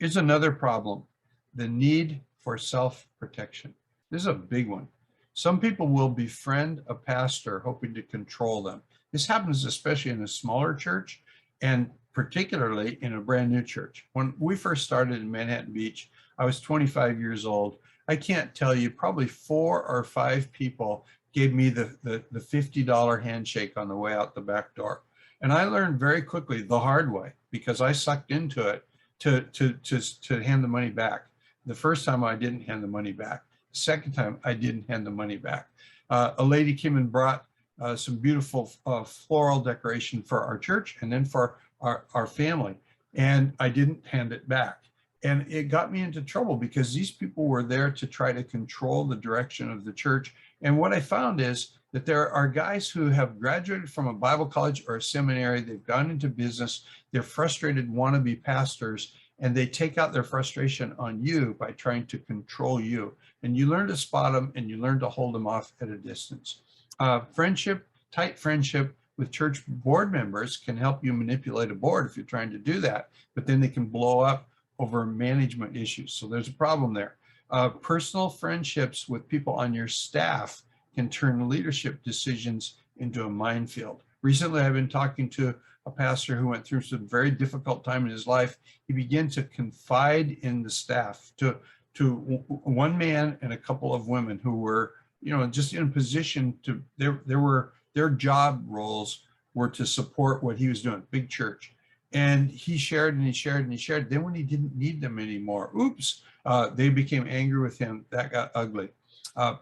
Here's another problem: the need for self-protection. This is a big one. Some people will befriend a pastor hoping to control them. This happens especially in a smaller church and particularly in a brand new church. When we first started in Manhattan Beach, I was 25 years old. I can't tell you, probably 4 or 5 people gave me the $50 handshake on the way out the back door. And I learned very quickly the hard way, because I sucked into it, to hand the money back. The first time I didn't hand the money back. The second time I didn't hand the money back. A lady came and brought some beautiful floral decoration for our church and then for our family, and I didn't hand it back. And it got me into trouble because these people were there to try to control the direction of the church. And what I found is that there are guys who have graduated from a Bible college or a seminary, they've gone into business, they're frustrated wannabe pastors, and they take out their frustration on you by trying to control you. And you learn to spot them and you learn to hold them off at a distance. Friendship, tight friendship with church board members can help you manipulate a board if you're trying to do that, but then they can blow up over management issues. So there's a problem there. Personal friendships with people on your staff can turn leadership decisions into a minefield. Recently, I've been talking to a pastor who went through some very difficult time in his life. He began to confide in the staff to one man and a couple of women who were, just in a position to, their job roles were to support what he was doing, big church. And he shared and he shared and he shared. Then when he didn't need them anymore, oops, they became angry with him. That got ugly.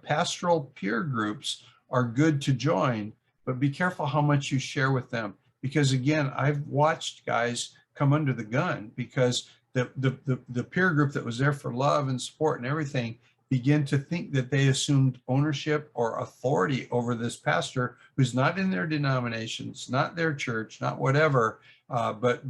Pastoral peer groups are good to join, but be careful how much you share with them. Because again, I've watched guys come under the gun because the peer group that was there for love and support and everything begin to think that they assumed ownership or authority over this pastor who's not in their denominations, not their church, not whatever, but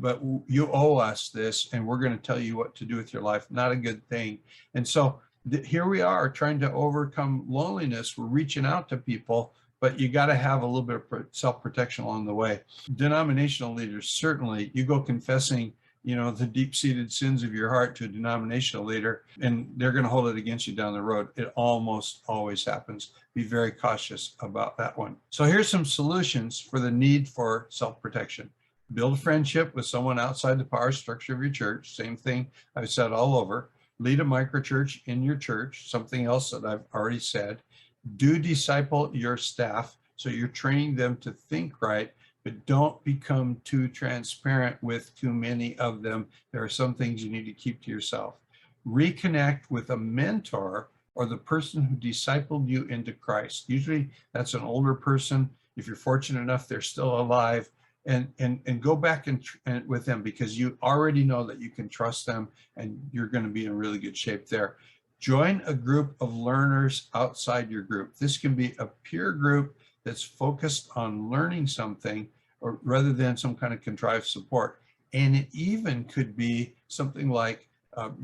you owe us this and we're going to tell you what to do with your life. Not a good thing. And so here we are trying to overcome loneliness. We're reaching out to people, but you got to have a little bit of self-protection along the way. Denominational leaders, certainly, you go confessing the deep-seated sins of your heart to a denominational leader, and they're going to hold it against you down the road. It almost always happens. Be very cautious about that one. So here's some solutions for the need for self-protection. Build a friendship with someone outside the power structure of your church. Same thing I've said all over. Lead a microchurch in your church, something else that I've already said. Do disciple your staff, so you're training them to think right, but don't become too transparent with too many of them. There are some things you need to keep to yourself. Reconnect with a mentor or the person who discipled you into Christ. Usually that's an older person. If you're fortunate enough, they're still alive. And go back and with them, because you already know that you can trust them and you're going to be in really good shape there. Join a group of learners outside your group. This can be a peer group that's focused on learning something, or rather than some kind of contrived support. And it even could be something like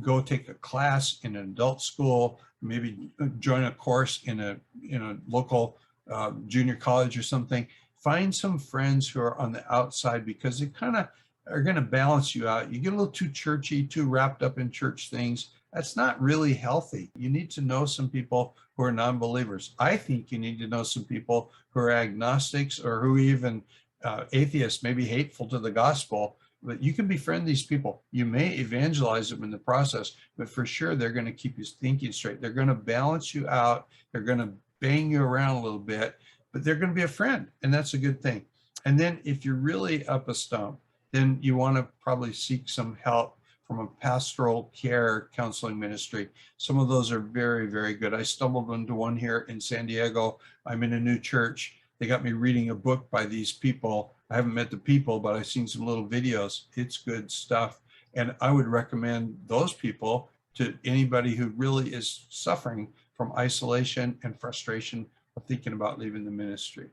go take a class in an adult school, maybe join a course in a local junior college or something. Find some friends who are on the outside, because they kind of are going to balance you out. You get a little too churchy, too wrapped up in church things. That's not really healthy. You need to know some people who are non-believers. I think you need to know some people who are agnostics, or who even atheists, maybe hateful to the gospel. But you can befriend these people. You may evangelize them in the process, but for sure they're going to keep you thinking straight. They're going to balance you out. They're going to bang you around a little bit, but they're going to be a friend, and that's a good thing. And then if you're really up a stump, then you want to probably seek some help from a pastoral care counseling ministry. Some of those are very, very good. I stumbled into one here in San Diego. I'm in a new church. They got me reading a book by these people. I haven't met the people, but I've seen some little videos. It's good stuff. And I would recommend those people to anybody who really is suffering from isolation and frustration of thinking about leaving the ministry.